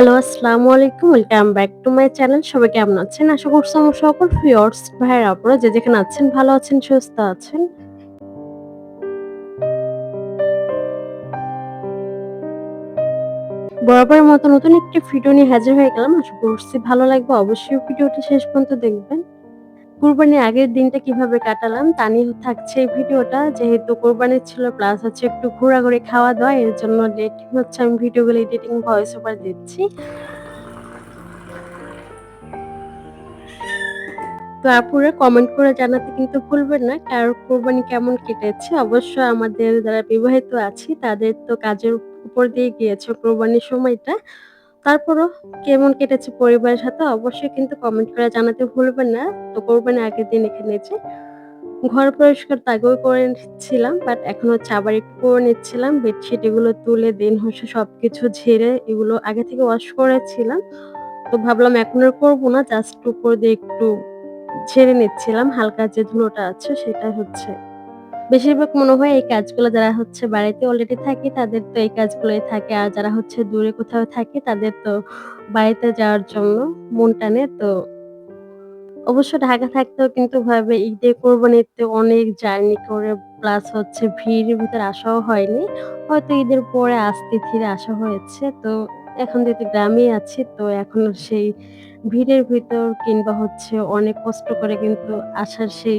Hello, আসসালামু আলাইকুম। Welcome back to my channel. সবাই কেমন আছেন? আশা করছি আমার সকল ভিউয়ার্স ভাইয়েরা আপুরা যে যেখানে আছেন ভালো আছেন, সুস্থ আছেন। বরাবরের মতো নতুন একটি ভিডিও নিয়ে হাজির হয়ে গেলাম। আশা করছি ভালো লাগবে। অবশ্যই ভিডিওটা শেষ পর্যন্ত দেখবেন। কুরবানির আগের দিনটা কিভাবে কাটালাম তা নিয়ে থাকছে এই ভিডিওটা। যেহেতু কোরবানি ছিল প্লাস হচ্ছে একটু ঘোরাঘুরি, খাওয়া-দাওয়া এর জন্য লেট হচ্ছে আমি ভিডিওগুলো এডিটিং ভয়েস ওভার দিচ্ছি। তো আপুরা কমেন্ট করে জানাতে কিন্তু ভুলবেন না কার কোরবানি কেমন কেটেছে। অবশ্যই আমাদের যারা বিবাহিত আছি তাদের তো কাজের উপর দিয়ে গিয়েছে কোরবানির সময়টা। তারপরও কেমন কেটেছে পরিবারের সাথে অবশ্যই কিন্তু কমেন্ট করে জানাতে ভুলবেন না। তো কোরবানির আগের দিন এখানে যে ঘর পরিষ্কার তো আগেও করে নিচ্ছিলাম বাট এখন হচ্ছে আবার একটু করে নিচ্ছিলাম। বেডশিট এগুলো তুলে দেন হচ্ছে সবকিছু ঝেড়ে এগুলো আগে থেকে ওয়াশ করেছিলাম। তো ভাবলাম এখন আর করব না। জাস্ট উপর দিয়ে একটু ঝেড়ে নিচ্ছিলাম। হালকা যে ধুলোটা আছে সেটা হচ্ছে বেশিরভাগ মনে হয় এই কাজগুলো যারা হচ্ছে বাড়িতে অলরেডি থাকে তাদের তো এই কাজগুলোই থাকে। আর যারা হচ্ছে দূরে কোথাও থাকে তাদের তো বাড়িতে যাওয়ার জন্য মন টানে। তো অবশ্য ঢাকা থাকতেও কিন্তু ভাবে ঈদে কোরবানিতে অনেক জার্নি করে প্লাস হচ্ছে ভিড়ের ভিতরে আসাও হয়নি। হয়তো ঈদের পরে আস্তে ধীরে আসা হয়েছে। তো এখন যেহেতু গ্রামেই আছি তো এখন সেই ভিড়ের ভিতর কিংবা হচ্ছে অনেক কষ্ট করে কিন্তু আসার সেই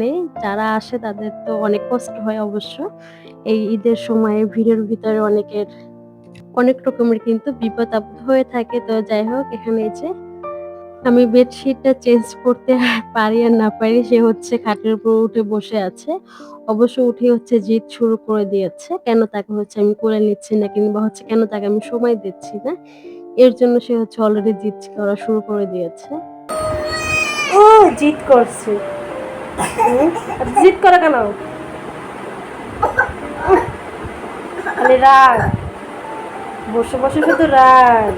নেই। যারা আসে তাদের তো অনেক কষ্ট হয় অবশ্য। এই ঈদের সময়ে ভিড়ের ভিতরে অনেকের অনেক রকমের কিন্তু বিপদ-আপদ হয়ে থাকে। তো যাই হোক এখানে এই যে আমি বেডশিটটা চেঞ্জ করতে পারি আর না পারি সে হচ্ছে খাটের উপর উঠে বসে আছে। অবশ্য উঠেই হচ্ছে জিদ শুরু করে দিয়েছে। কেন তাকে হচ্ছে আমি কোলে নিচ্ছি না কিংবা হচ্ছে কেন তাকে আমি সময় দিচ্ছি না। এর জন্য সে হচ্ছে অলরেডি জিদ করা শুরু করে দিয়েছে। ও জিদ করছে। জিদ করে কেন? খালি রাগ। বসে, বসে শুধু রাগ।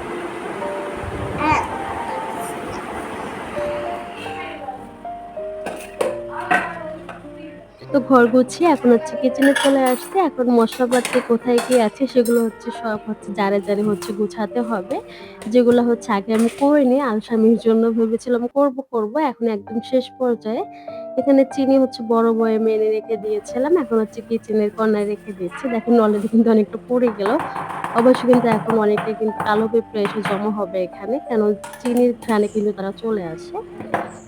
তো ঘর গুছিয়ে এখন হচ্ছে কিচেনে চলে আসছি। এখন মসলাপাতি কোথায় কি আছে সেগুলো হচ্ছে সব হচ্ছে জারে, জারে হচ্ছে গুছাতে হবে। যেগুলো হচ্ছে আগে আমি করিনি। আলসামির জন্য ভেবেছিলাম করব। এখন একদম শেষ পর্যায়ে। এখানে চিনি হচ্ছে বড় বয়েমে এনে রেখে দিয়েছিলাম। এখন হচ্ছে কিচেনের কর্নারে রেখে দিচ্ছি। দেখেন অলরেডি কিন্তু অনেকটা পড়ে গেল। অবশ্য কিন্তু এখন অনেকটা কিন্তু কালো পিঁপড়ে এসে জমা হবে এখানে। কেন চিনির ঘ্রাণে কিন্তু তারা চলে আসে।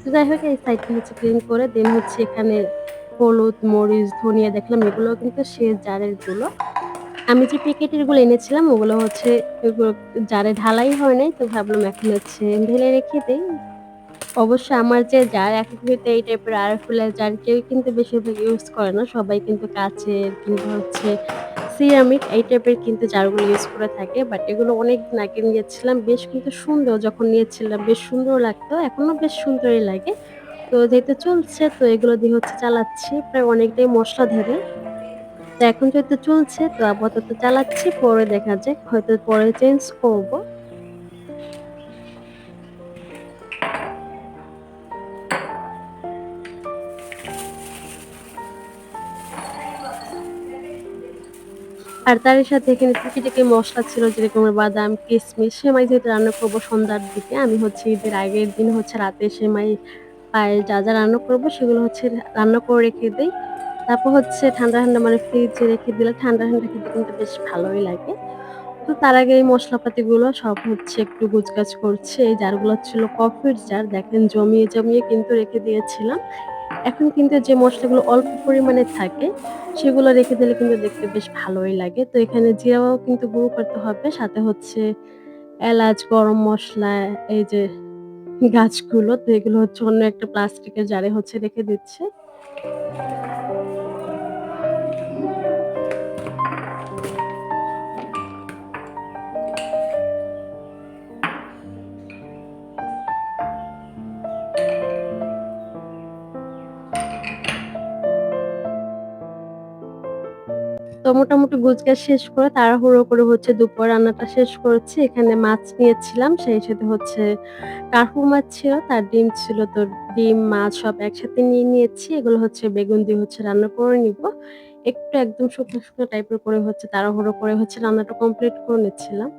তো যাই হোক এই সাইডটা হচ্ছে ক্লিন করে দেন হচ্ছে এখানে হলুদ, মরিচ, ধনিয়া দেখলাম এগুলোও কিন্তু সে জারের গুলো। আমি যে প্যাকেটের গুলো এনেছিলাম ওগুলো হচ্ছে এগুলো জারে ঢালাই হয় নাই। তো ভাবলাম এখন হচ্ছে ঢেলে রেখে দেই। অবশ্য আমার যে জার এখন কিন্তু এই টাইপের আরএফএল জার কেউ কিন্তু বেশিরভাগ ইউজ করে না। সবাই কিন্তু কাঁচের কিংবা হচ্ছে সিরামিক এই টাইপের কিন্তু জারগুলো ইউজ করে থাকে। বাট এগুলো অনেকদিন আগে নিয়েছিলাম। বেশ কিন্তু সুন্দর যখন নিয়েছিলাম বেশ সুন্দর লাগতো। এখনো বেশ সুন্দরই লাগে। তো যেহেতু চলছে তো এগুলো দিয়ে হচ্ছে চালাচ্ছি। প্রায় অনেকটাই মসলা ধরে। তো এখন যেহেতু চলছে তো আপাতত চালাচ্ছি। পরে দেখা যাক হয়তো পরে চেঞ্জ করব। আর তার সাথে এখানে টুকিটাকি মসলা ছিল যেরকম বাদাম, কিশমিশ, সেমাই যেহেতু রান্না করব সন্ধ্যার দিকে। আমি হচ্ছে ঈদের আগের দিন হচ্ছে রাতে সেমাই, পায়েস যা রান্না করব সেগুলো হচ্ছে রান্না করে রেখে দেই। তারপর হচ্ছে ঠান্ডা, ঠান্ডা মানে ফ্রিজে রেখে দিলে ঠান্ডা, ঠান্ডা খেতে কিন্তু বেশ ভালোই লাগে। তো তার আগে এই মসলাপাতিগুলো সব হচ্ছে একটু গোছগাছ করছি। এই জারগুলো ছিল কফির জার। দেখেন জমিয়ে, জমিয়ে কিন্তু রেখে দিয়েছিলাম। এখন কিন্তু যে মসলাগুলো অল্প পরিমাণে থাকে, সেগুলো রেখে দিলে কিন্তু দেখতে বেশ ভালোই লাগে। তো এখানে জিরাও কিন্তু গুঁড়ো করতে হবে। সাথে হচ্ছে এলাচ, গরম মসলা, এই যে গাছগুলো, তো এগুলো হচ্ছে অন্য একটা প্লাস্টিকের জারে হচ্ছে রেখে দিচ্ছি। তো মোটামুটি গোছগাছ শেষ করে তাড়াহুড়ো করে হচ্ছে দুপুর রান্নাটা শেষ করেছি। এখানে মাছ নিয়েছিলাম। সেই সাথে হচ্ছে কার্পু মাছ ছিল, তার ডিম ছিল। তো ডিম, মাছ সব একসাথে নিয়ে নিয়েছি। এগুলো হচ্ছে বেগুন দিয়ে হচ্ছে রান্না করে নিবো। একটু একদম শুকনো, শুকনো টাইপের করে হচ্ছে তাড়াহুড়ো করে হচ্ছে রান্নাটা কমপ্লিট করে নিচ্ছিলাম।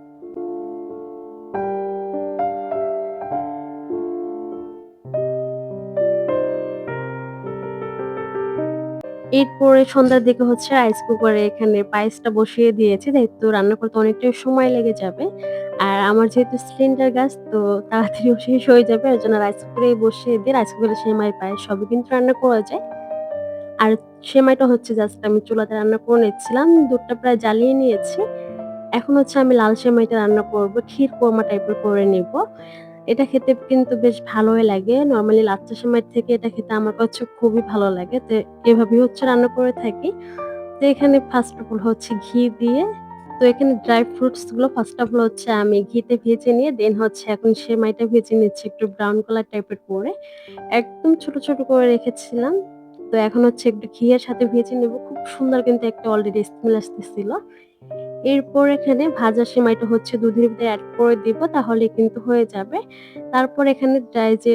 এরপরে সন্ধ্যার দিকে হচ্ছে রাইস কুকারে এখানে পায়েসটা বসিয়ে দিয়েছি। যেহেতু রান্না করতে অনেকটাই সময় লেগে যাবে। আর আমার যেহেতু সিলিন্ডার গ্যাস তো তাড়াতাড়িও শেষ হয়ে যাবে। এজন্য রাইস কুকারেই বসিয়ে দিয়ে রাইস কুকারে সেমাই পায়েস সবই কিন্তু রান্না করা যায়। আর সেমাইটা হচ্ছে জাস্ট আমি চুলাতে রান্না করে নিচ্ছিলাম। দুধটা প্রায় জ্বালিয়ে নিয়েছি। এখন হচ্ছে আমি লাল সেমাইটা রান্না করব। ক্ষীর কোরমা টাইপের করে নিব। এটা খেতে কিন্তু বেশ ভালোই লাগে। নরমালি লাচ্ছা সেমাইয়ের থেকে এটা খেতে আমার কাছে খুবই ভালো লাগে। তো এভাবেই হচ্ছে রান্না করে থাকি। তো এখানে ফার্স্ট অফ অল হচ্ছে ঘি দিয়ে তো এখানে ড্রাই ফ্রুটস গুলো ফার্স্ট অফ অল হচ্ছে আমি ঘিতে ভেজে নিয়ে দেন হচ্ছে এখন সেমাইটা ভেজে নিচ্ছি একটু ব্রাউন কালার টাইপের করে। একদম ছোট, ছোট করে রেখেছিলাম। তো এখন হচ্ছে একটু ঘিয়ের সাথে ভেজে নেব। খুব সুন্দর কিন্তু একটা অলরেডি স্মেল আসতেছিল। এরপর এখানে ভাজা সেমাইটা হচ্ছে দুধের ভিতরে এড করে দিব তাহলে কিন্তু হয়ে যাবে। তারপর এখানে ড্রাই যে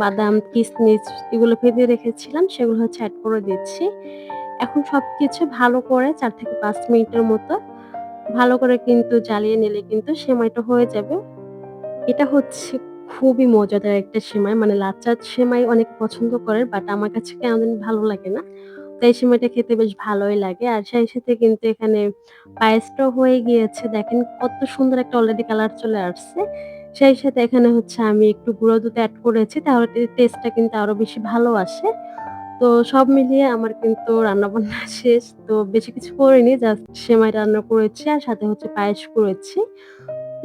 বাদাম, কিশমিশ এগুলো ভেজে রেখেছিলাম সেগুলো হচ্ছে এড করে দিচ্ছি। এখন সবকিছু ভালো করে ৪ থেকে ৫ মিনিটের মতো ভালো করে কিন্তু জ্বালিয়ে নিলে কিন্তু সেমাইটা হয়ে যাবে। এটা হচ্ছে খুবই মজাদার একটা সেমাই। মানে লাচ্চা সেমাই অনেকে পছন্দ করে বাট আমার কাছে কেন জানি ভালো লাগে না। তো এই সেমাইটা খেতে বেশ ভালোই লাগে। আর সেই সাথে কিন্তু এখানে পায়েসটাও হয়ে গিয়েছে। দেখেন কত সুন্দর একটা অলরেডি কালার চলে আসছে। সেই সাথে এখানে হচ্ছে আমি একটু গুঁড়ো দুধ এড করেছি তাহলে টেস্টটা কিন্তু আরো বেশি ভালো আসে। তো সব মিলিয়ে আমার কিন্তু রান্নাবান্না শেষ। তো বেশি কিছু করিনি। জাস্ট সেমাই রান্না করেছি আর সাথে হচ্ছে পায়েস করেছি।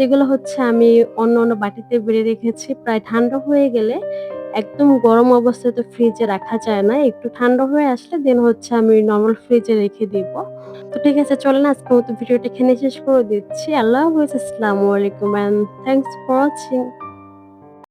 এগুলো হচ্ছে আমি অন্য বাটিতে বেড়ে রেখেছি। প্রায় ঠান্ডা হয়ে গেলে একদম গরম অবস্থায় তো ফ্রিজে রাখা যায় না। একটু ঠান্ডা হয়ে আসলে দেন হচ্ছে আমি নরমাল ফ্রিজে রেখে দিব। তো ঠিক আছে চলেন আজকের মতো ভিডিওটা এখানে শেষ করে দিচ্ছি। আল্লাহ হাফেজ। আসসালামু আলাইকুম অ্যান্ড থ্যাংকস ফর ওয়াচিং।